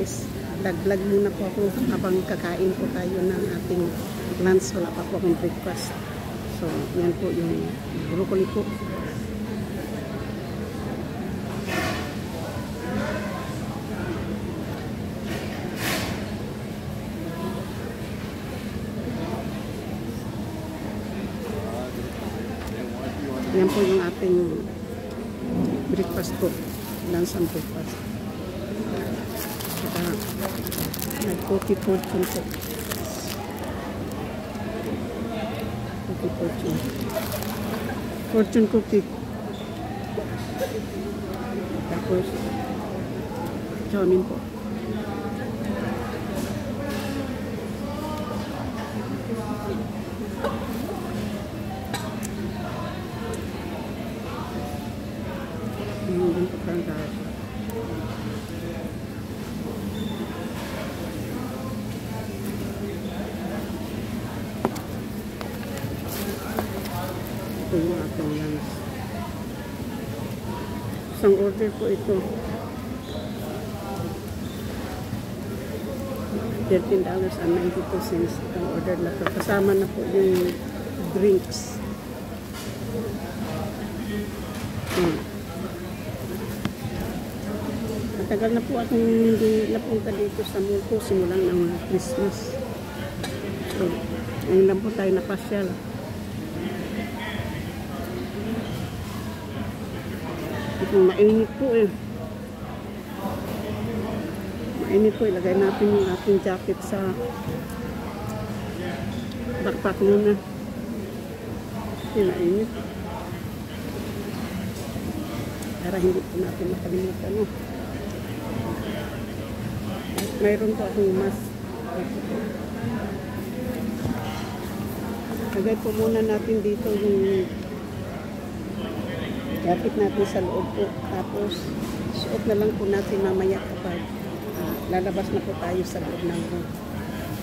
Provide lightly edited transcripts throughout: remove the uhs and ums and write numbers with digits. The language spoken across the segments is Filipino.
guys, vlog muna po ako habang kakain po tayo ng ating lunch. Wala pa po akong breakfast. So, yan po yung broccoli po. Yan po yung ating breakfast po. Lunch and breakfast. Saka nag-coffee fortune po. Coffee fortune. Fortune cookie. Tapos chomin po. Yung pagkakang ito yung ating lunch. Isang order po ito. $13.92 ang order na ito. Kasama na po yung drinks. Matagal na po akong hindi napunta dito sa mall ko simulang ng Christmas. So, ngayon lang po tayo napasyal. Ito, mainit po eh. Mainit po. Ilagay natin yung ating jacket sa backpack muna. Kasi mainit. Para hindi po natin makalimutan. No? Mayroon po akong mask. Lagay po muna natin dito yung jacket natin sa loob po. Tapos, suot na lang po natin mamaya kapag lalabas na po tayo sa loob ng room.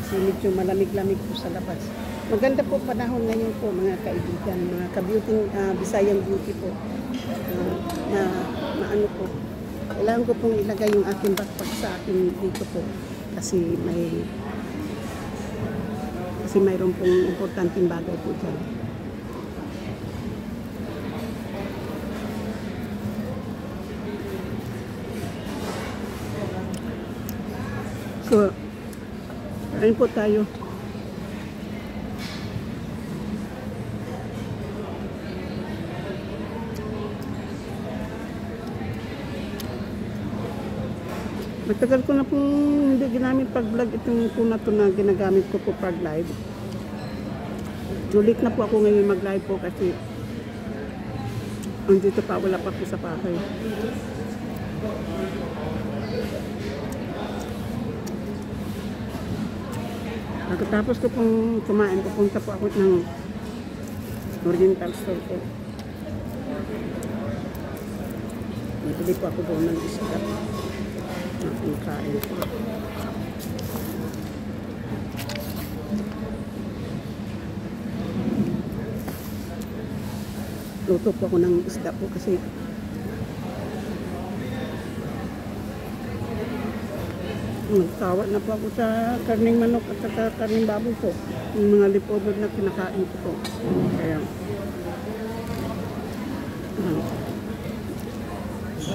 Kasi medyo malamig-lamig po sa labas. Maganda po panahon ngayon po mga kaibigan, mga ka-beauty, Bisayang beauty po. Na ano po. Kailangan ko pong ilagay yung aking backpack sa akin dito po. Kasi mayroon pong importanteng bagay po dyan. So, ayun po tayo. Matagal ko na pong hindi ginamit pag-vlog itong po na ito na ginagamit ko po pag-live. Ulit na po ako ngayon mag-live po kasi andito pa, wala pa po sa bahay. Pagkatapos ko pong kumain, pupunta po ako ng Oriental store po. Nabili po ako doon ng isda. Kain po. Luto po ako ng isda po kasi nagtawad na po ako sa karning manok at sa karning baboy po. Yung mga lipodod na kinakain ko po. Kaya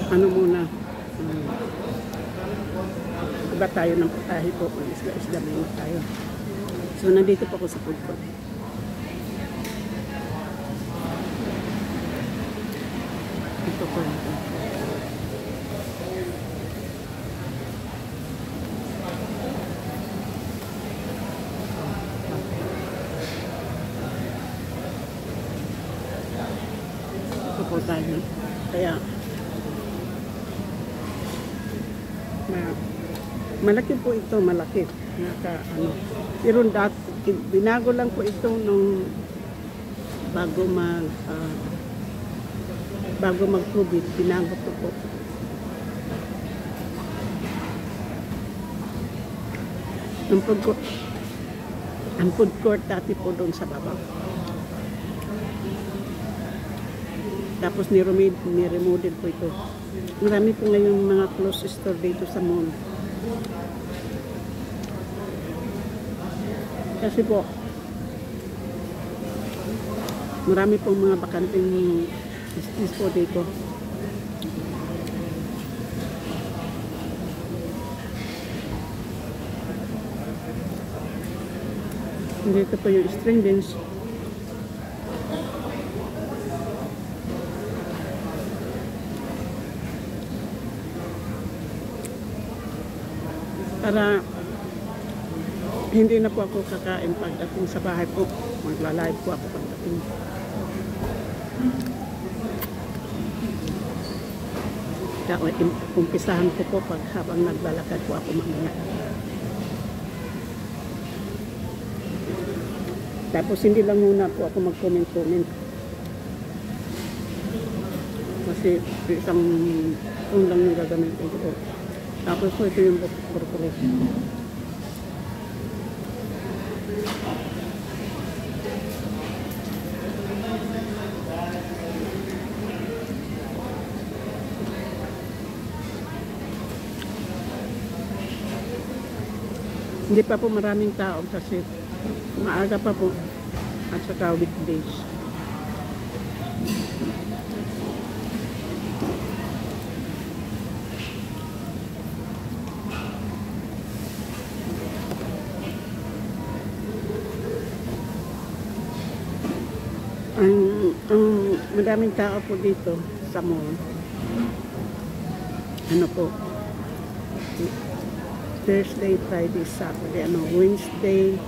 ano muna iba tayo ng putahe po. Isda muna tayo. So nandito po ako sa food court. Ito po. Ito po tayo. Kaya malaki po ito, malaki. Pero binago lang po ito nung bago mag-COVID, binago po po. Ang food court dati po doon sa baba. Tapos ni-remodel po ito. Marami po ngayon mga closed store dito sa mall. Kasi po, marami pong mga bakanting business po dito. Dito po yung string beans. Para hindi na po ako kakain pagdating sa bahay po. Magla-live po ako pagdating. Kaya umpisahan ko po pag habang naglalakad po ako mamaya. Tapos hindi lang muna po ako mag-comment-comment. Kasi isang lang yung gagamitin ko. Tapos po ito yung broccoli. Hindi pa po maraming tao kasi maaga pa po at saka weekdays. Ang madaming tao po dito sa mall. Ano po? Thursday, Friday, Saturday, Wednesday,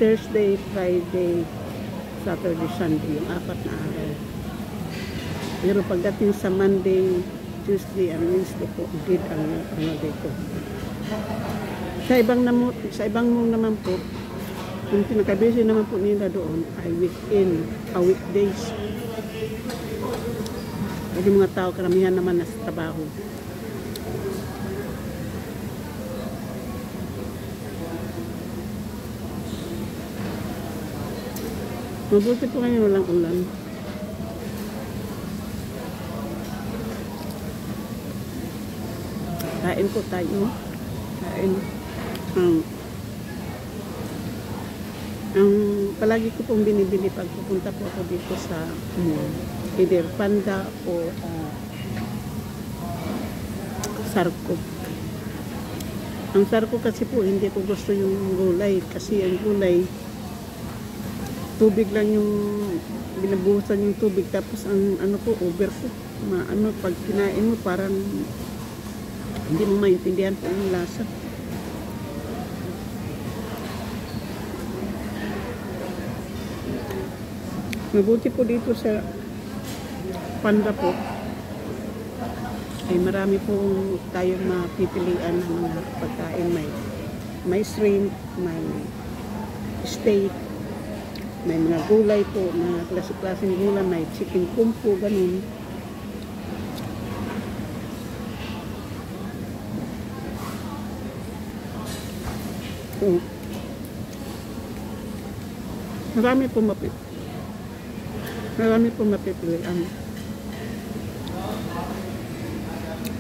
Thursday, Friday, Saturday, Sunday, yung 4 na araw. Pero pagdating sa Monday, Tuesday, and Wednesday po, dito ang dito. Sa ibang mall naman po, yung pinaka-busy naman po nila doon ay weekdays. Kasi mga tao, karamihan naman nasa trabaho. Mabuti po ngayon walang ulan. Kain po tayo. Kain. Ang palagi ko pong binibili pag pupunta po ako dito sa either Panda o Sarko. Ang Sarko kasi po hindi ko gusto yung gulay kasi ang gulay tubig lang yung binabuhusan yung tubig tapos ang ano po overcook. Pag kinain mo parang hindi mo maintindihan po yung lasa. Mabuti po dito sa Panda po ay marami po tayong mapipilian ng mga pagkain. May shrimp, may steak, may mga gulay po, mga klase-klaseng gulay, may chicken kumpo, ganun. So, marami po mapipilian.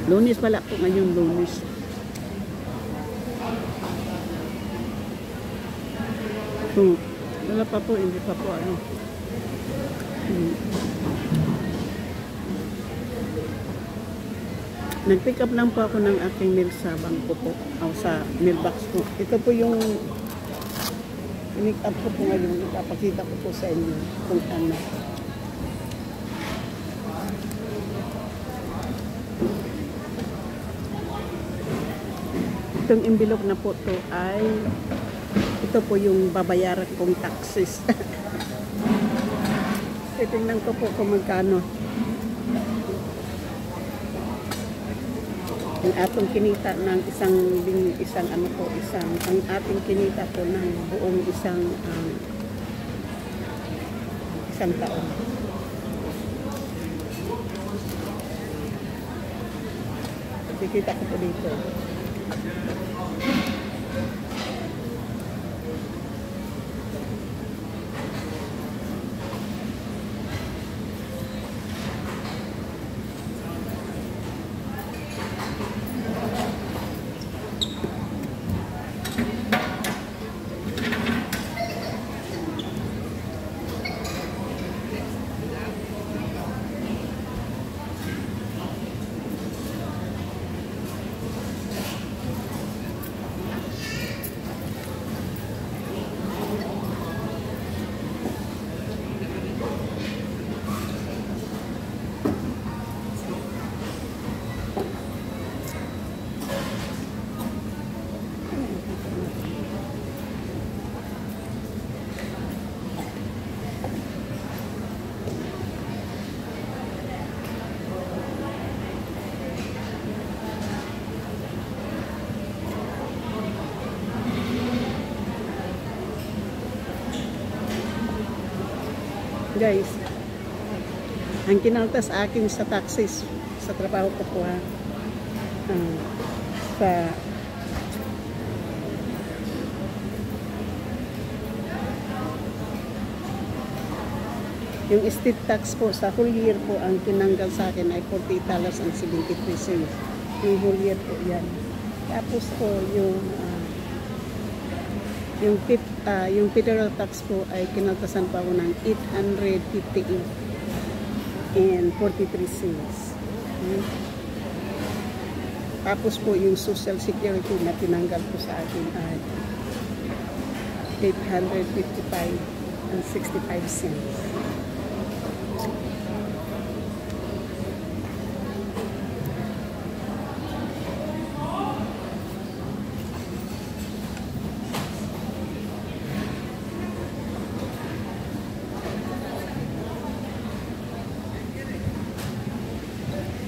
Lunes pala po ngayon, Lunes. So, wala pa po, hindi pa po ano. Nag-pick up lang po ako ng aking meal sa bangko po, o sa mailbox po. Ito po yung pick up ko po ngayon. Ipapakita ko po sa inyo kung ano. Itong envelope na po to ay ito po yung babayaran kong taxes. Titingnan ko po kung magkano. Ang atong kinita ng isang ang ating kinita po ng buong isang taon. Kikita ko po dito. guys, ang kinaltas akin sa taxis sa trabaho ko po ha. Sa yung estate tax po sa whole year po ang tinanggal sa akin ay $48.73. Yung whole year po yan. Tapos po yung federal tax po ay kinaltasan pa ako ng $858.43. Tapos po yung social security na tinanggal po sa akin ay $855.65.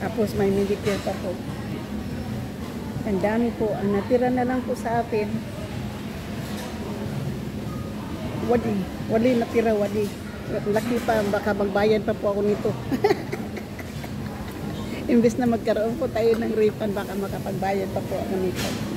Tapos may Medicare pa po. Ang dami po. Ang natira na lang po sa atin. Wali natira, wali. Laki pa, baka magbayad pa po ako nito. Imbes na magkaroon po tayo ng refund, baka makapagbayad pa po ako nito.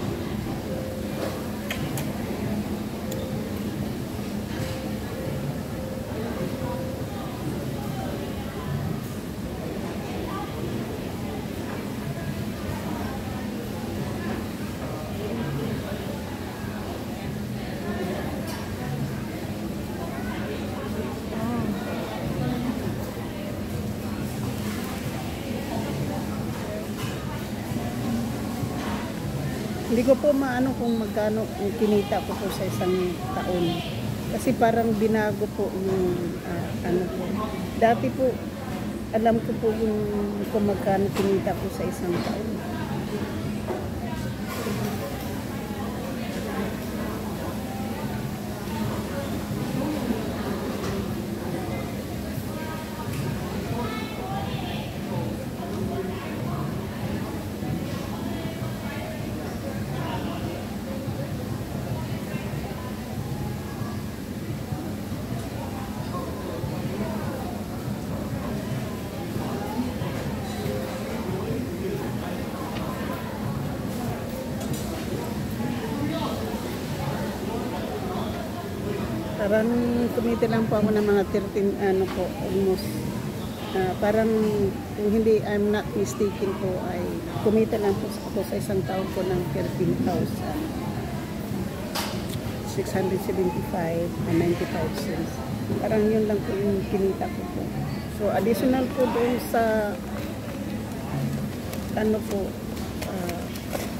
Hindi ko po maano kung magkano ang kinita ko po sa isang taon. Kasi parang binago po yung ano po. Dati po, alam ko po yung kung magkano kinita ko sa isang taon. Parang kumita lang po ako ng mga 13, ano po, almost. Parang kung hindi, I'm not mistaken po, ay kumita lang po ako sa isang taon po ng 13,675 and 95 cents. Parang yun lang po yung kinita ko po. So, additional po doon sa, ano po,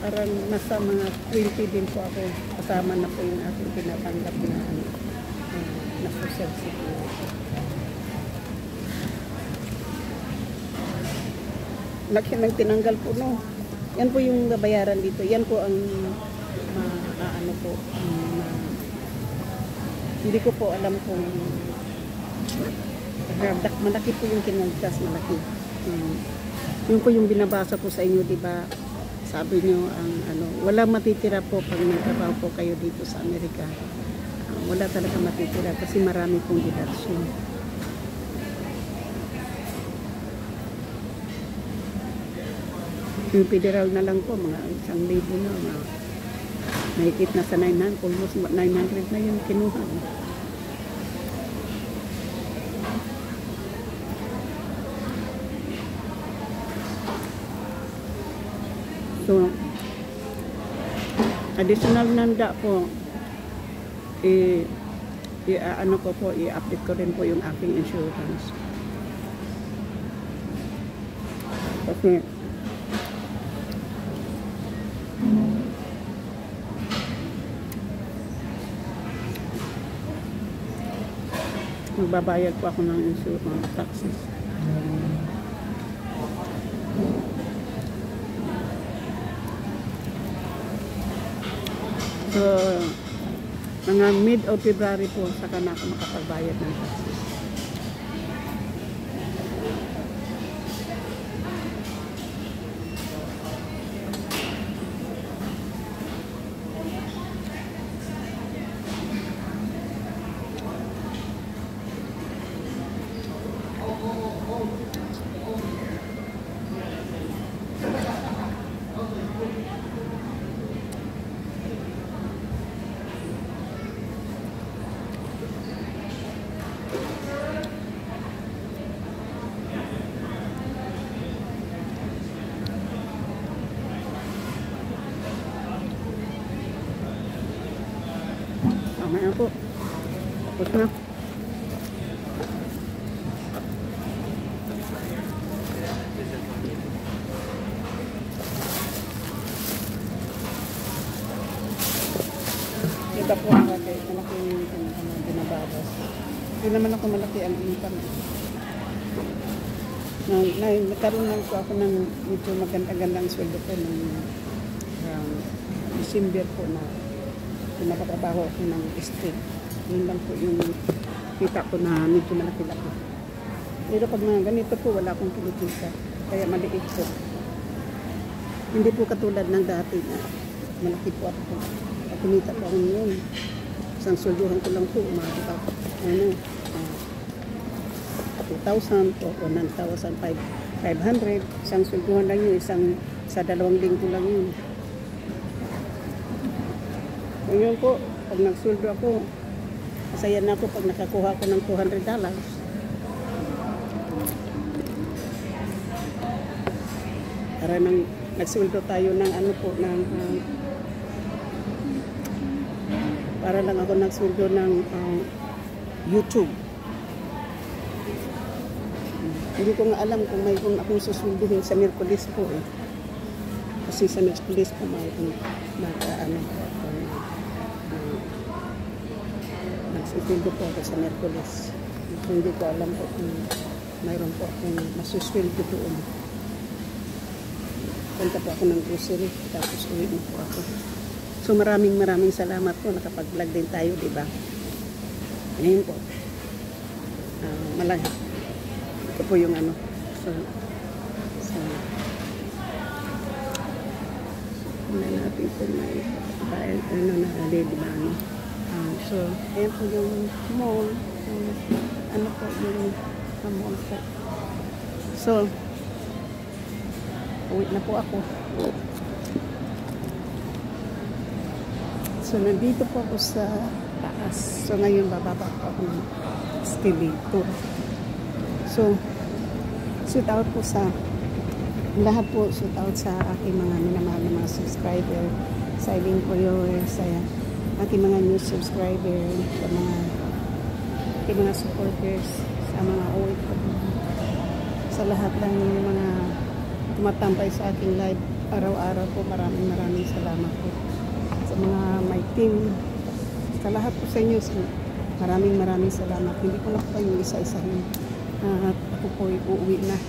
parang nasa mga 20 din po ako. Kasama na po yung aking pinatanggap na na social security. Laki ng tinanggal po, no? Yan po yung bayaran dito. Yan po ang ano po, hindi ko po alam kung malaki po yung kinaltas, malaki. Yun po yung binabasa po sa inyo, di ba? Sabi nyo, ang ano, wala matitira po pag nagtrabaho po kayo dito sa Amerika. Wala talaga matitira kasi marami pong deduction. Yung federal na lang po, mga 1,000 na, mahigit na sa 900, almost 900 na yung kinuha. So, additional nanda po, ano ko po, i-update ko rin po yung aking insurance. Kasi magbabayad po ako ng insurance taxes. So, mga mid of February po saka na ako makapagbayad ng taxes. Tama na po. Tapos na. Kita po ang malaking binababas. Hindi naman ako malaki ang income. Nagkaroon lang po ako ng medyo magandang sweldo po ng December po na pinapatabaho ako ng street. Yun lang po yung kita ko na medyo malaki-laki. Pero pag mga ganito po, wala akong kinikita. Kaya maliit po. Hindi po katulad ng dati na malaki po ako. Kumita po ako ngayon. Isang sweldohan ko lang po. Umabot ako. 2,000 po o 9,500. Isang sweldohan lang yun. Sa 2 linggo lang yun. Ngayon po, pag nagsweldo ako, masaya na ako pag nakakuha ako ng $200. Para nang nagsweldo tayo ng ano po, ng para lang ako nagsweldo ng YouTube. Hindi ko nga alam kung mayroon akong susweldohin sa Miyerkules po eh. Kasi sa Miyerkules po mayroon nagsisweldo po ako sa Miyerkules. Hindi ko alam po kung mayroon po akong masusweldo doon. Punta po ako ng grocery tapos uwi po ako. So maraming salamat po, nakapag-vlog din tayo, di ba? Ngayon po, malaki. Ito po yung ano. So na natin ito di ba? So, ayan po yung mall. So, ano po yung mall po. So, uwi na po ako. So, nandito po ako sa taas. So, ngayon bababa po ako ng escalator. So, shoot out po sa lahat po, shoot out sa aking mga minamahal na mga subscriber, silent followers, sa aking mga new subscriber, sa mga aking mga supporters, sa mga OFW, sa lahat ng mga tumatambay sa aking live araw-araw po. Maraming salamat po. Sa mga my team, sa lahat po sa inyo, maraming salamat. Hindi ko na po kayong isa-isahin. At ako po uuwi na,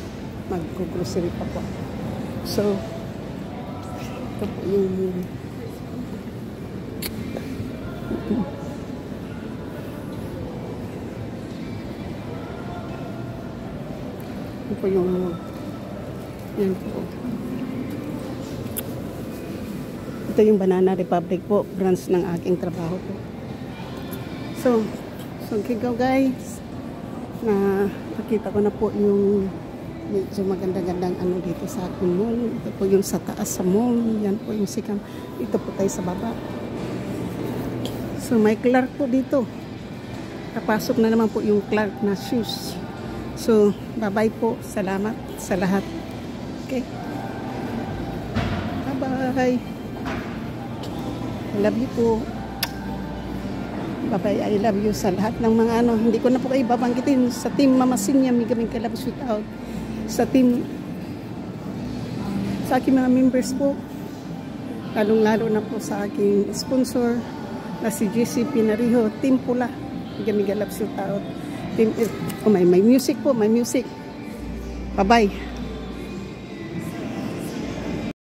mag-grocery pa po. So, ito po yung ito po yung yan po. Ito yung Banana Republic po, branch ng aking trabaho po. So go guys, na nakita ko na po yung medyo maganda-gandang ano dito sa aking mall. Ito po yung sa taas sa mall. Yan po yung sikang. Ito po tayo sa baba. So may Clark po dito. Kapasok na naman po yung Clark na shoes. So bye-bye po. Salamat sa lahat. Okay. Bye-bye. I love you po. Bye-bye. I love you sa lahat ng mga ano. Hindi ko na po kayo babanggitin. Sa team Mama Sinya, may kaming kalab shoot out. Sa team, sa aking mga members po, lalong-lalo na po sa aking sponsor na si JC Pinariho, Team Pula, Gamigalap shoot out. Team, may music po, may music. Bye-bye.